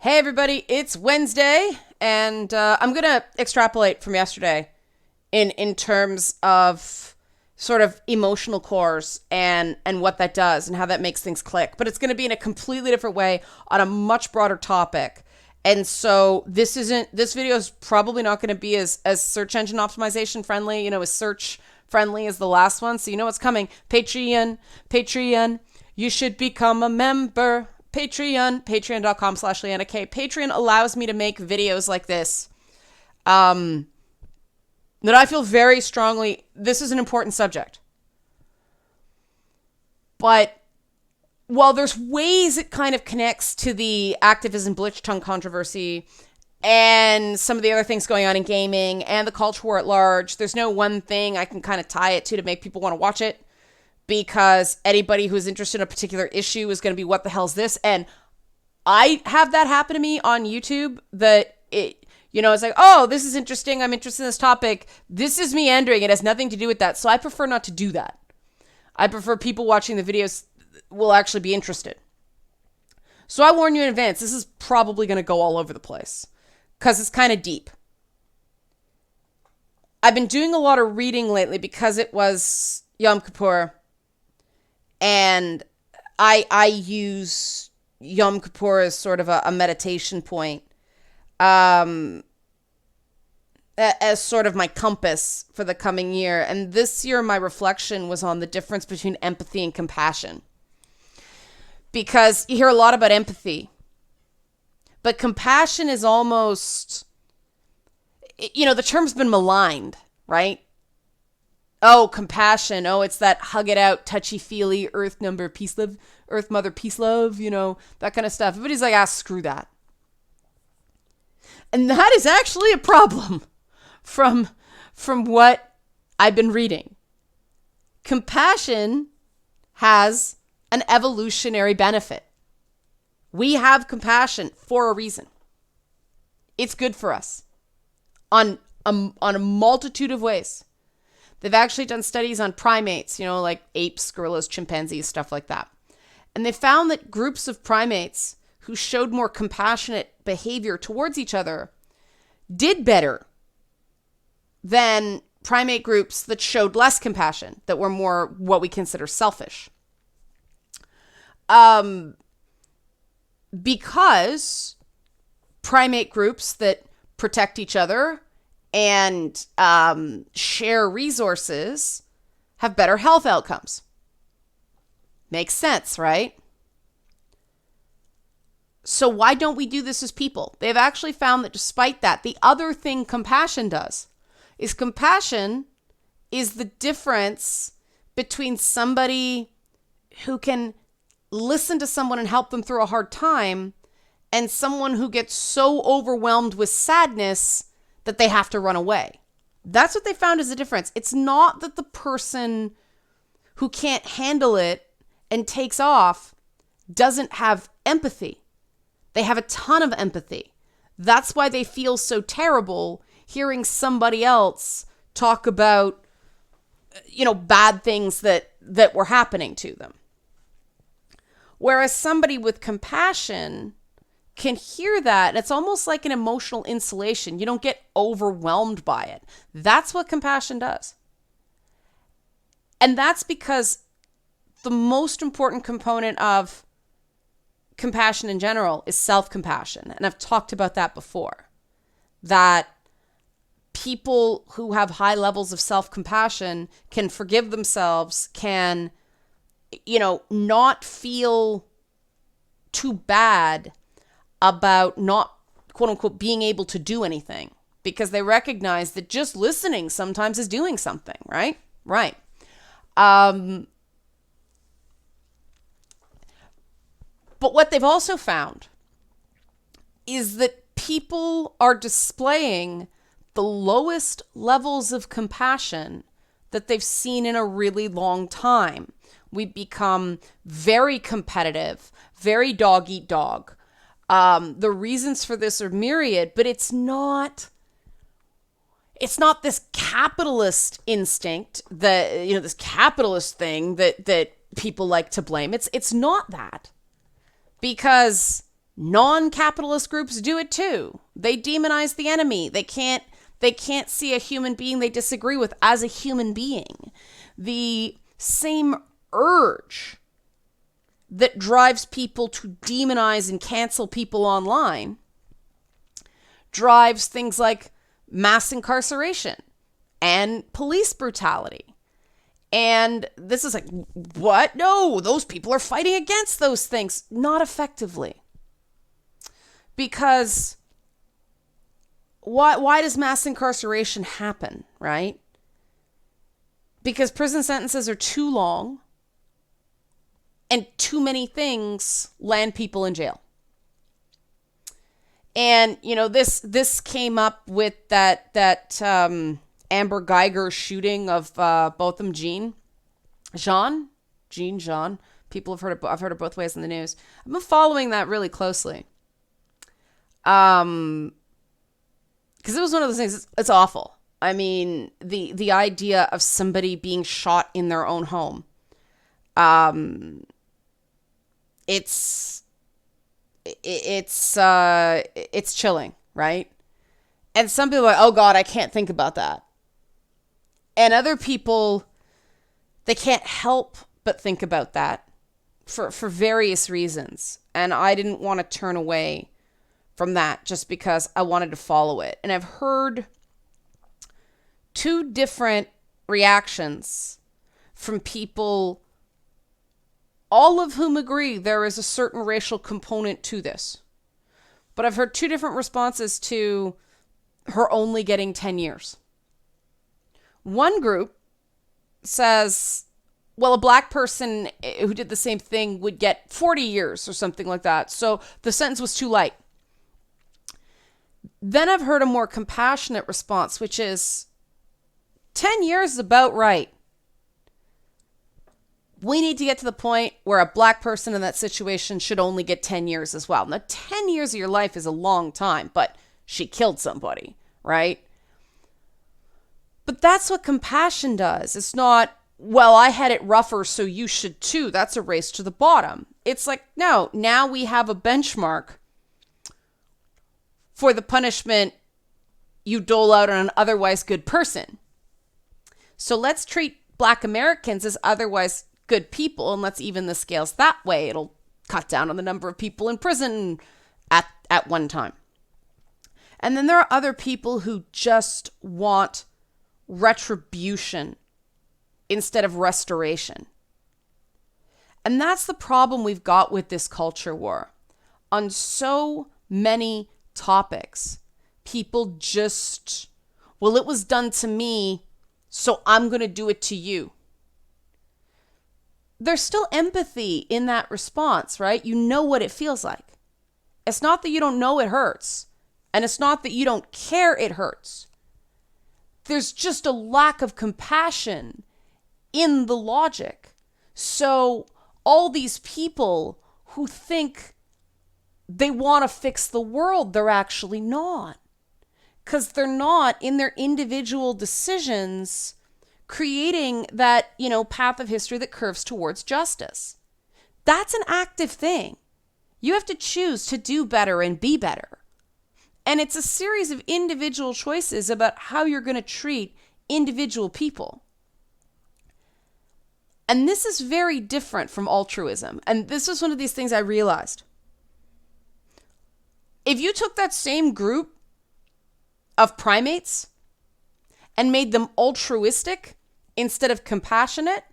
Hey everybody, it's Wednesday, and I'm gonna extrapolate from yesterday in terms of sort of emotional cores and what that does and how that makes things click. But it's gonna be in a completely different way on a much broader topic. And so this video is probably not gonna be as search engine optimization friendly, as search friendly as the last one. So you know what's coming. Patreon, you should become a member. Patreon.com/Leanna K. Patreon allows me to make videos like this. That I feel very strongly, this is an important subject. But while there's ways it kind of connects to the activism Blitzchung controversy and some of the other things going on in gaming and the culture war at large, there's no one thing I can kind of tie it to make people want to watch it. Because anybody who's interested in a particular issue is going to be, what the hell's this? And I have that happen to me on YouTube that it's like, oh, this is interesting. I'm interested in this topic. This is meandering. It has nothing to do with that. So I prefer not to do that. I prefer people watching the videos will actually be interested. So I warn you in advance, this is probably going to go all over the place because it's kind of deep. I've been doing a lot of reading lately because it was Yom Kippur. And I use Yom Kippur as sort of a meditation point, as sort of my compass for the coming year. And this year, my reflection was on the difference between empathy and compassion. Because you hear a lot about empathy, but compassion is almost, the term's been maligned, right? Oh, compassion. Oh, it's that hug it out, touchy-feely, earth number, peace love, earth mother, peace love, that kind of stuff. Everybody's like, screw that. And that is actually a problem from what I've been reading. Compassion has an evolutionary benefit. We have compassion for a reason. It's good for us on a multitude of ways. They've actually done studies on primates, like apes, gorillas, chimpanzees, stuff like that. And they found that groups of primates who showed more compassionate behavior towards each other did better than primate groups that showed less compassion, that were more what we consider selfish. Because primate groups that protect each other and share resources have better health outcomes. Makes sense, right? So why don't we do this as people? They've actually found that despite that, the other thing compassion does is compassion is the difference between somebody who can listen to someone and help them through a hard time and someone who gets so overwhelmed with sadness that they have to run away. That's what they found as a difference. It's not that the person who can't handle it and takes off doesn't have empathy. They have a ton of empathy. That's why they feel so terrible hearing somebody else talk about, bad things that were happening to them. Whereas somebody with compassion can hear that, and it's almost like an emotional insulation. You don't get overwhelmed by it. That's what compassion does. And that's because the most important component of compassion in general is self-compassion. And I've talked about that before. That people who have high levels of self-compassion can forgive themselves, can, not feel too bad about not, quote unquote, being able to do anything, because they recognize that just listening sometimes is doing something, right? Right. But what they've also found is that people are displaying the lowest levels of compassion that they've seen in a really long time. We become very competitive, very dog eat dog. The reasons for this are myriad, but it's not this capitalist instinct that, this capitalist thing that people like to blame. It's not that. Because Non-capitalist groups do it too. They demonize the enemy. They can't see a human being they disagree with as a human being. The same urge that drives people to demonize and cancel people online drives things like mass incarceration and police brutality. And this is like, what? No, those people are fighting against those things. Not effectively. Because why does mass incarceration happen, right? Because prison sentences are too long and too many things land people in jail. And, you know, this came up with that Amber Geiger shooting of both of them, Jean. People have heard it. I've heard it both ways in the news. I've been following that really closely. Because it was one of those things. It's awful. I mean, the idea of somebody being shot in their own home. It's chilling, right? And some people are like, oh God, I can't think about that. And other people, they can't help but think about that for various reasons. And I didn't want to turn away from that just because I wanted to follow it. And I've heard two different reactions from people, all of whom agree there is a certain racial component to this. But I've heard two different responses to her only getting 10 years. One group says, well, a black person who did the same thing would get 40 years or something like that. So the sentence was too light. Then I've heard a more compassionate response, which is 10 years is about right. We need to get to the point where a black person in that situation should only get 10 years as well. Now, 10 years of your life is a long time, but she killed somebody, right? But that's what compassion does. It's not, well, I had it rougher, so you should too. That's a race to the bottom. It's like, no, now we have a benchmark for the punishment you dole out on an otherwise good person. So let's treat Black Americans as otherwise good people, and let's even the scales that way. It'll cut down on the number of people in prison at one time. And then there are other people who just want retribution instead of restoration. And that's the problem we've got with this culture war. On so many topics, people just, well, it was done to me, so I'm going to do it to you. There's still empathy in that response, right? You know what it feels like. It's not that you don't know it hurts, and it's not that you don't care it hurts. There's just a lack of compassion in the logic. So all these people who think they want to fix the world, they're actually not. Because they're not, in their individual decisions, creating that, path of history that curves towards justice. That's an active thing. You have to choose to do better and be better. And it's a series of individual choices about how you're going to treat individual people. And this is very different from altruism. And this was one of these things I realized. If you took that same group of primates and made them altruistic instead of compassionate,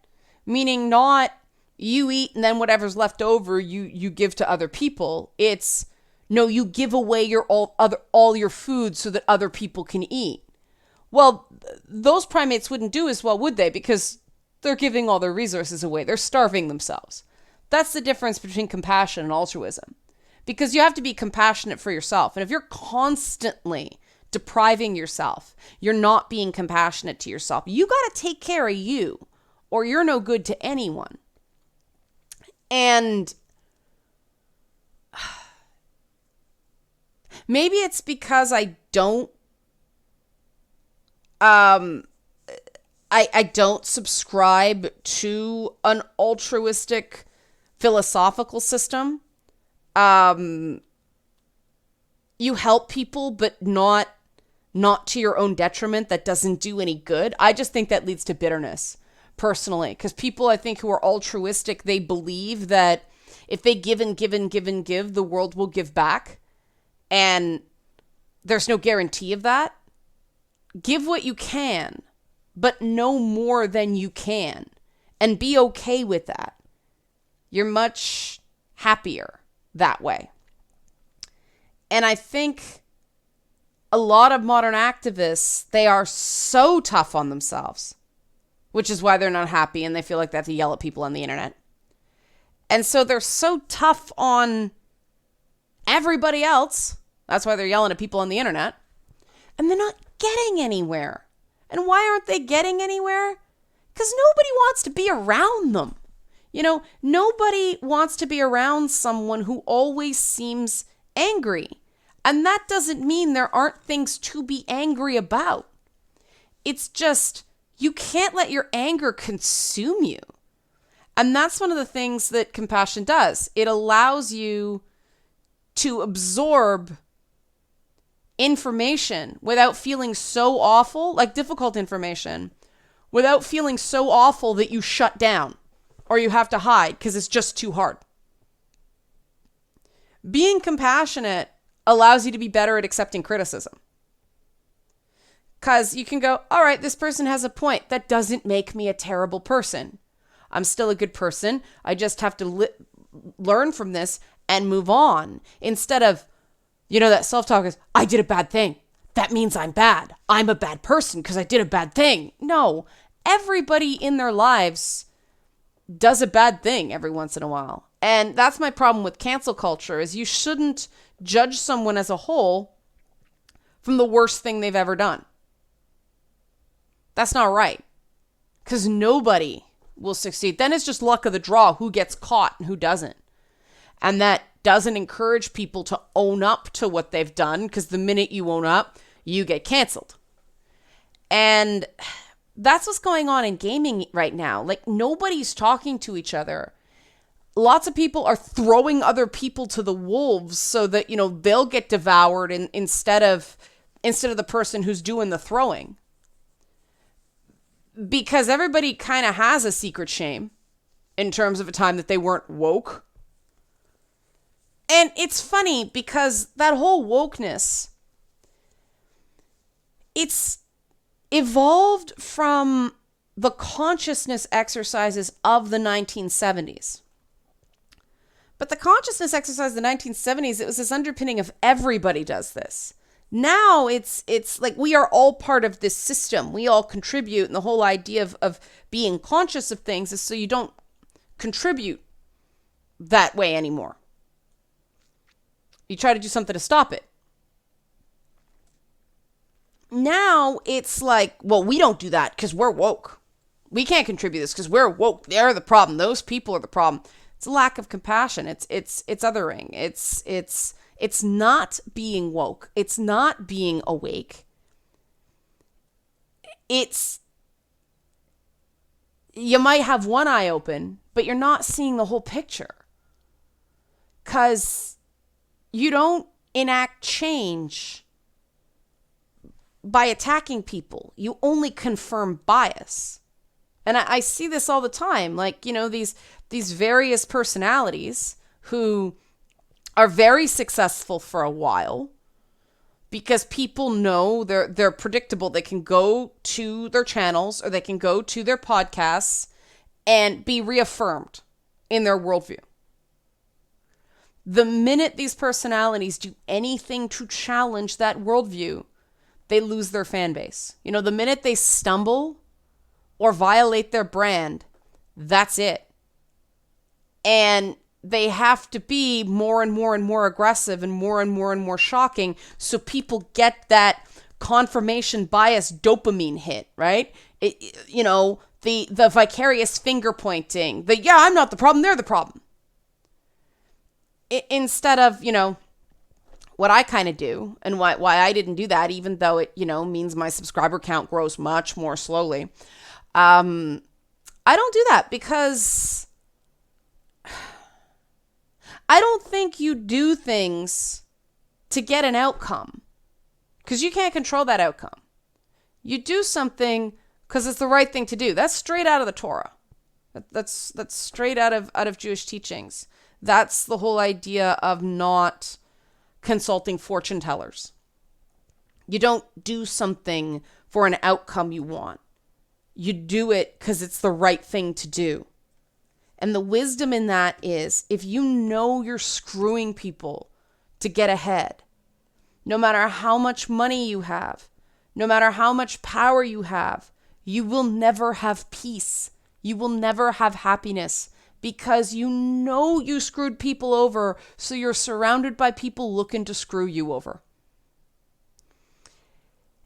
meaning not you eat and then whatever's left over you give to other people. It's no, you give away all your food so that other people can eat. Well, those primates wouldn't do as well, would they? Because they're giving all their resources away. They're starving themselves. That's the difference between compassion and altruism. Because you have to be compassionate for yourself. And if you're constantly depriving yourself, you're not being compassionate to yourself. You got to take care of you, or you're no good to anyone. And maybe it's because I don't I don't subscribe to an altruistic philosophical system. you help people, but not to your own detriment, that doesn't do any good. I just think that leads to bitterness, personally, because people, I think, who are altruistic, they believe that if they give and give and give and give, the world will give back. And there's no guarantee of that. Give what you can, but no more than you can. And be okay with that. You're much happier that way. And I think a lot of modern activists, they are so tough on themselves, which is why they're not happy and they feel like they have to yell at people on the internet. And so they're so tough on everybody else. That's why they're yelling at people on the internet. And they're not getting anywhere. And why aren't they getting anywhere? Because nobody wants to be around them. You know, nobody wants to be around someone who always seems angry. And that doesn't mean there aren't things to be angry about. It's just, you can't let your anger consume you. And that's one of the things that compassion does. It allows you to absorb information without feeling so awful, like difficult information, without feeling so awful that you shut down or you have to hide because it's just too hard. Being compassionate allows you to be better at accepting criticism. Because you can go, all right, this person has a point. That doesn't make me a terrible person. I'm still a good person. I just have to learn from this and move on. Instead of, that self-talk is, I did a bad thing. That means I'm bad. I'm a bad person because I did a bad thing. No, everybody in their lives does a bad thing every once in a while. And that's my problem with cancel culture, is you shouldn't judge someone as a whole from the worst thing they've ever done. That's not right. Because nobody will succeed. Then it's just luck of the draw who gets caught and who doesn't. And that doesn't encourage people to own up to what they've done, because the minute you own up, you get canceled. And that's what's going on in gaming right now. Like, nobody's talking to each other. Lots of people are throwing other people to the wolves so that, they'll get devoured instead of the person who's doing the throwing. Because everybody kind of has a secret shame in terms of a time that they weren't woke. And it's funny because that whole wokeness, it's evolved from the consciousness exercises of the 1970s. But the consciousness exercise of the 1970s, it was this underpinning of everybody does this. Now it's like we are all part of this system. We all contribute. And the whole idea of being conscious of things is so you don't contribute that way anymore. You try to do something to stop it. Now it's like, well, we don't do that because we're woke. We can't contribute this because we're woke. They're the problem. Those people are the problem. It's a lack of compassion. It's othering. It's not being woke. It's not being awake. You might have one eye open, but you're not seeing the whole picture. Because you don't enact change by attacking people. You only confirm bias. And I see this all the time. Like, these various personalities who are very successful for a while because people know they're predictable. They can go to their channels or they can go to their podcasts and be reaffirmed in their worldview. The minute these personalities do anything to challenge that worldview, they lose their fan base. The minute they stumble or violate their brand, that's it. And they have to be more and more and more aggressive and more shocking so people get that confirmation bias dopamine hit, right? The vicarious finger pointing, I'm not the problem, they're the problem. Instead of, what I kind of do and why I didn't do that, even though it, means my subscriber count grows much more slowly. I don't do that because I don't think you do things to get an outcome, because you can't control that outcome. You do something because it's the right thing to do. That's straight out of the Torah. That's straight out of Jewish teachings. That's the whole idea of not consulting fortune tellers. You don't do something for an outcome you want. You do it because it's the right thing to do. And the wisdom in that is, if you know you're screwing people to get ahead, no matter how much money you have, no matter how much power you have, you will never have peace. You will never have happiness, because you know you screwed people over, so you're surrounded by people looking to screw you over.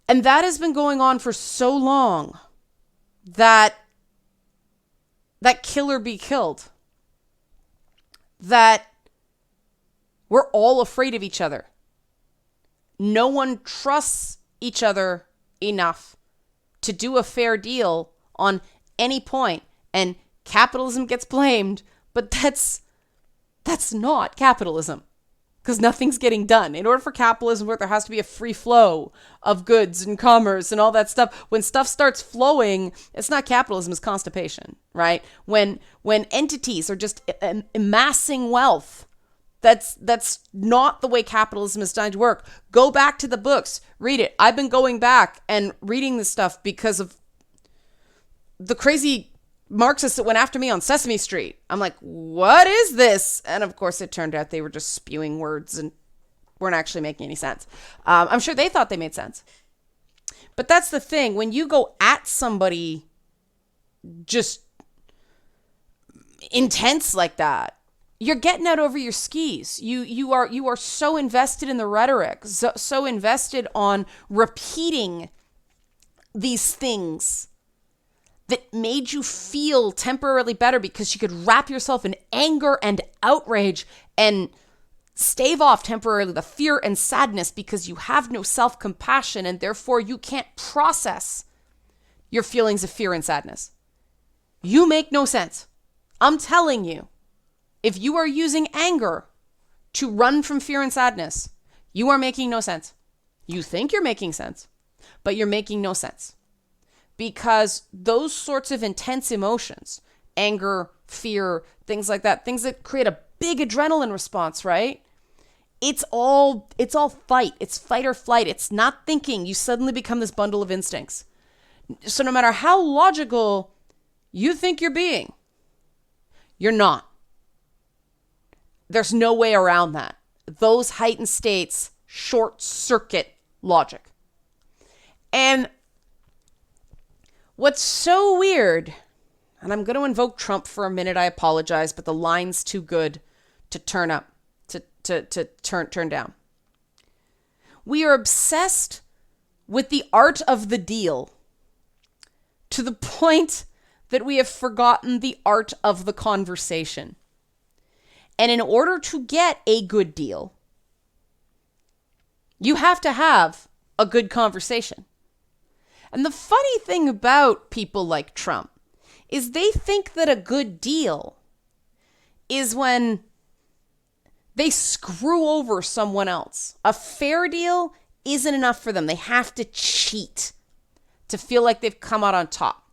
And that has been going on for so long that kill or be killed. That we're all afraid of each other. No one trusts each other enough to do a fair deal on any point. And capitalism gets blamed, but that's not capitalism, because nothing's getting done. In order for capitalism to work, there has to be a free flow of goods and commerce and all that stuff. When stuff starts flowing, it's not capitalism, it's constipation, right? When entities are just amassing wealth, that's not the way capitalism is designed to work. Go back to the books, read it. I've been going back and reading this stuff because of the crazy Marxists that went after me on Sesame Street. I'm like, what is this? And of course, it turned out they were just spewing words and weren't actually making any sense. I'm sure they thought they made sense. But that's the thing. When you go at somebody just intense like that, you're getting out over your skis. You are so invested in the rhetoric, so invested on repeating these things that made you feel temporarily better because you could wrap yourself in anger and outrage and stave off temporarily the fear and sadness, because you have no self-compassion and therefore you can't process your feelings of fear and sadness. You make no sense. I'm telling you, if you are using anger to run from fear and sadness, you are making no sense. You think you're making sense, but you're making no sense. Because those sorts of intense emotions, anger, fear, things like that, things that create a big adrenaline response, right? It's all fight. It's fight or flight. It's not thinking. You suddenly become this bundle of instincts. So no matter how logical you think you're being, you're not. There's no way around that. Those heightened states short circuit logic. And what's so weird, and I'm going to invoke Trump for a minute, I apologize, but the line's too good to turn up, to turn down. We are obsessed with the art of the deal to the point that we have forgotten the art of the conversation. And in order to get a good deal, you have to have a good conversation. And the funny thing about people like Trump is they think that a good deal is when they screw over someone else. A fair deal isn't enough for them. They have to cheat to feel like they've come out on top.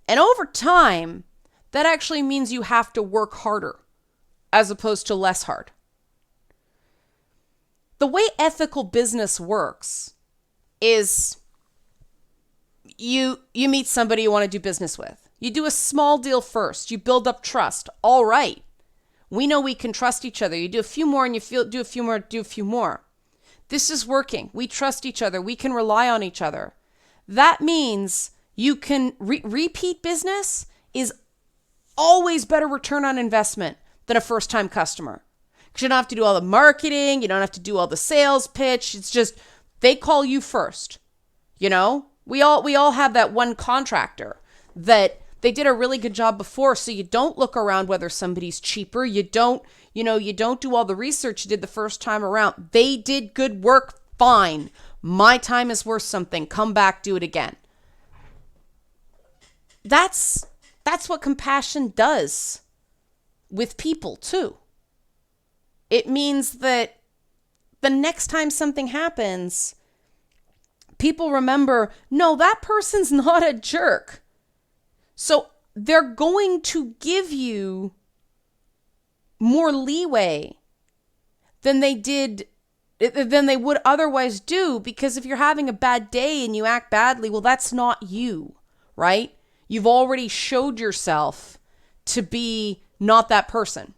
And over time, that actually means you have to work harder as opposed to less hard. The way ethical business works is you meet somebody you want to do business with. You do a small deal first. You build up trust. All right. We know we can trust each other. You do a few more and do a few more. This is working. We trust each other. We can rely on each other. That means you can repeat business is always better return on investment than a first-time customer. Because you don't have to do all the marketing. You don't have to do all the sales pitch. It's just they call you first. You know? We all have that one contractor that they did a really good job before, so you don't look around whether somebody's cheaper. You don't do all the research you did the first time around. They did good work, fine. My time is worth something. Come back, do it again. That's what compassion does with people too. It means that the next time something happens, people remember, no, that person's not a jerk. So they're going to give you more leeway than they would otherwise do, because if you're having a bad day and you act badly, well, that's not you, right? You've already showed yourself to be not that person.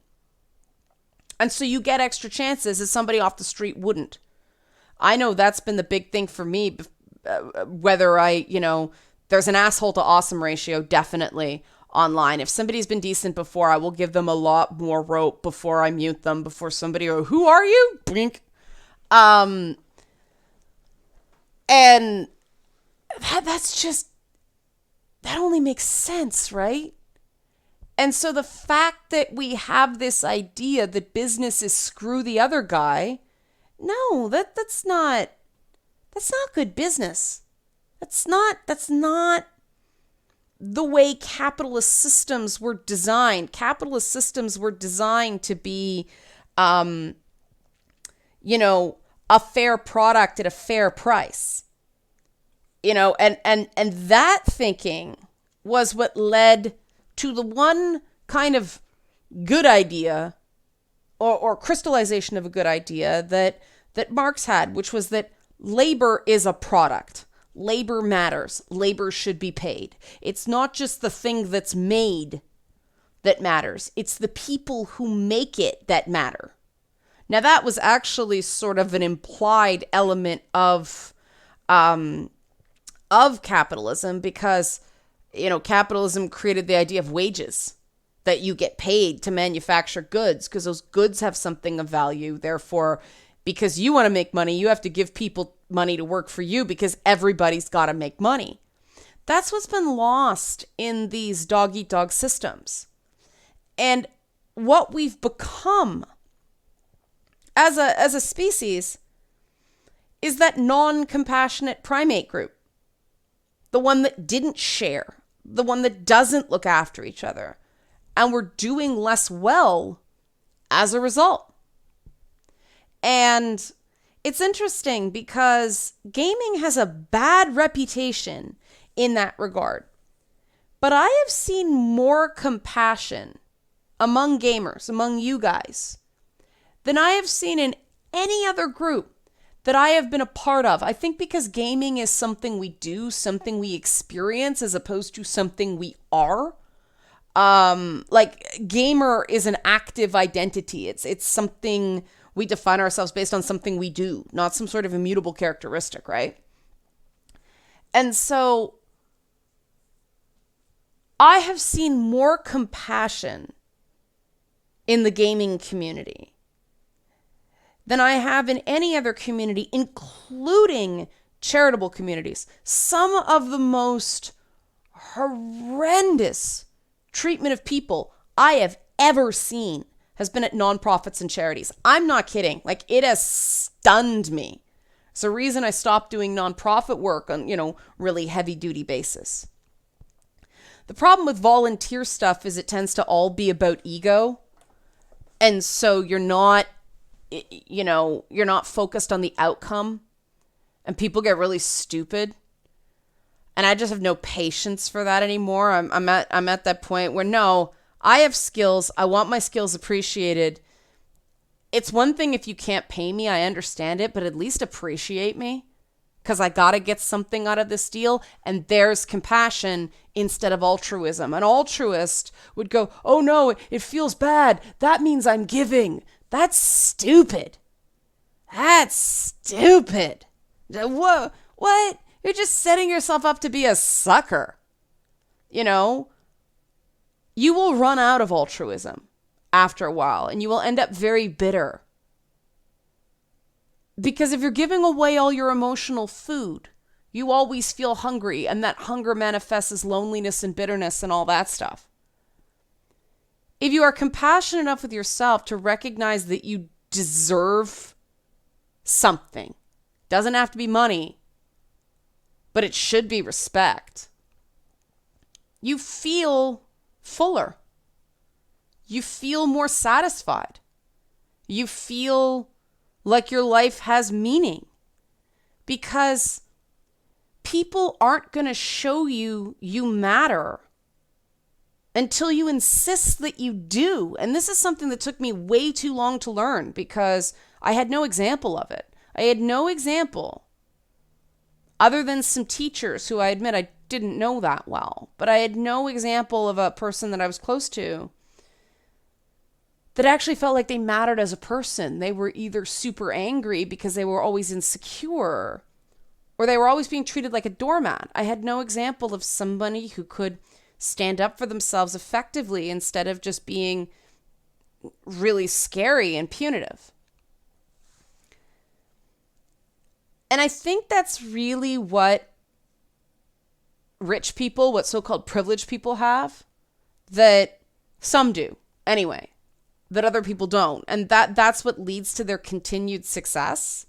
And so you get extra chances as somebody off the street wouldn't. I know that's been the big thing for me, whether there's an asshole to awesome ratio, definitely online. If somebody's been decent before, I will give them a lot more rope before I mute them, before somebody, who are you? Blink. And that's just, that only makes sense, right? And so the fact that we have this idea that business is screw the other guy, no, that's not good business. That's not the way capitalist systems were designed. Capitalist systems were designed to be, a fair product at a fair price. And that thinking was what led to the one kind of good idea or crystallization of a good idea that Marx had, which was that labor is a product. Labor matters. Labor should be paid. It's not just the thing that's made that matters. It's the people who make it that matter. Now, that was actually sort of an implied element of capitalism, because capitalism created the idea of wages, that you get paid to manufacture goods because those goods have something of value. Therefore, because you want to make money, you have to give people money to work for you because everybody's got to make money. That's what's been lost in these dog-eat-dog systems. And what we've become as a species is that non-compassionate primate group. The one that didn't share, the one that doesn't look after each other. And we're doing less well as a result. And it's interesting because gaming has a bad reputation in that regard. But I have seen more compassion among gamers, among you guys, than I have seen in any other group that I have been a part of. I think because gaming is something we do, something we experience, as opposed to something we are. Gamer is an active identity. It's something we define ourselves based on, something we do, not some sort of immutable characteristic, right? And so I have seen more compassion in the gaming community than I have in any other community, including charitable communities. Some of the most horrendous treatment of people I have ever seen has been at nonprofits and charities. I'm not kidding. It has stunned me. It's the reason I stopped doing nonprofit work on, really heavy duty basis. The problem with volunteer stuff is it tends to all be about ego. And so you're not focused on the outcome, and people get really stupid. And I just have no patience for that anymore. I'm at that point where, no, I have skills. I want my skills appreciated. It's one thing if you can't pay me, I understand it, but at least appreciate me, because I got to get something out of this deal. And there's compassion instead of altruism. An altruist would go, oh no, it feels bad. That means I'm giving. That's stupid. That's stupid. What? You're just setting yourself up to be a sucker. You will run out of altruism after a while, and you will end up very bitter. Because if you're giving away all your emotional food, you always feel hungry, and that hunger manifests as loneliness and bitterness and all that stuff. If you are compassionate enough with yourself to recognize that you deserve something, doesn't have to be money, but it should be respect, you feel fuller. You feel more satisfied. You feel like your life has meaning, because people aren't going to show you you matter until you insist that you do. And this is something that took me way too long to learn because I had no example of it. I had no example other than some teachers who I admit I didn't know that well, but I had no example of a person that I was close to that actually felt like they mattered as a person. They were either super angry because they were always insecure, or they were always being treated like a doormat. I had no example of somebody who could stand up for themselves effectively instead of just being really scary and punitive. And I think that's really what rich people, what so-called privileged people have, that some do anyway, that other people don't. And that's what leads to their continued success.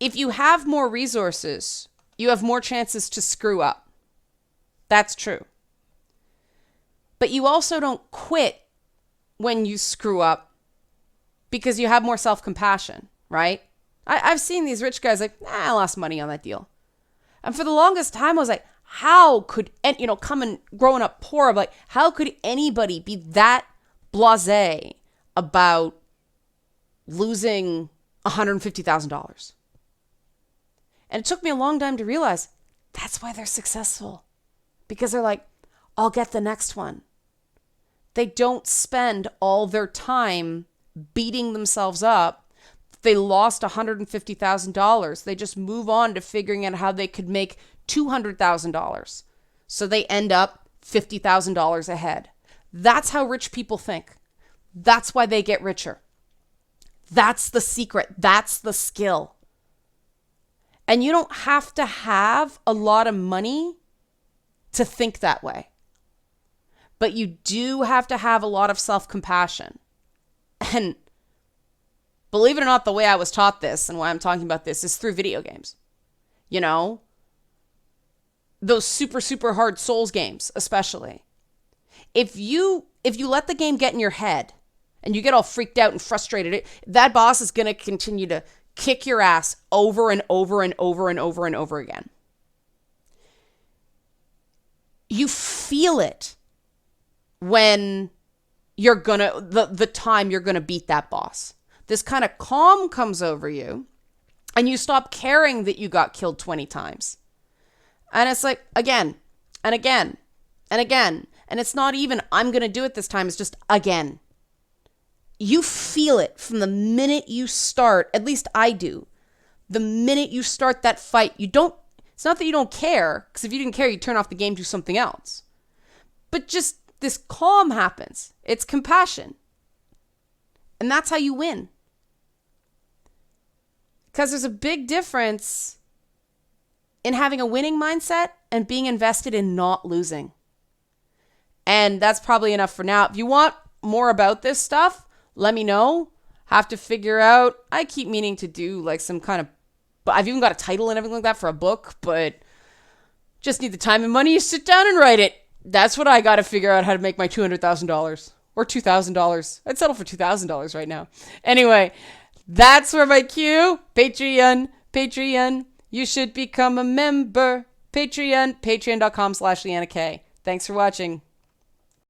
If you have more resources, you have more chances to screw up. That's true. But you also don't quit when you screw up because you have more self-compassion, right? I've seen these rich guys like, I lost money on that deal. And for the longest time, I was like, how could, and growing up poor, I'm like, how could anybody be that blasé about losing $150,000? And it took me a long time to realize that's why they're successful. Because they're like, I'll get the next one. They don't spend all their time beating themselves up. They lost $150,000. They just move on to figuring out how they could make $200,000. So they end up $50,000 ahead. That's how rich people think. That's why they get richer. That's the secret. That's the skill. And you don't have to have a lot of money to think that way. But you do have to have a lot of self-compassion. And believe it or not, the way I was taught this and why I'm talking about this is through video games. You know, those super, super hard Souls games, especially. If you let the game get in your head and you get all freaked out and frustrated, that boss is going to continue to kick your ass over and over and over and over and over again. You feel it when you're gonna, the time you're gonna beat that boss. This kind of calm comes over you and you stop caring that you got killed 20 times. And it's like, again, and again, and again. And it's not even, I'm going to do it this time. It's just again. You feel it from the minute you start, at least I do. The minute you start that fight, it's not that you don't care, because if you didn't care, you'd turn off the game, do something else. But just this calm happens. It's compassion. And that's how you win. Because there's a big difference in having a winning mindset and being invested in not losing. And that's probably enough for now. If you want more about this stuff, let me know. Have to figure out. I keep meaning to do like some kind of, I've even got a title and everything like that for a book, but just need the time and money to sit down and write it. That's what I got to figure out, how to make my $200,000 or $2,000. I'd settle for $2,000 right now. Anyway, that's where my cue. Patreon. You should become a member. Patreon.com/Leanna K. Thanks for watching.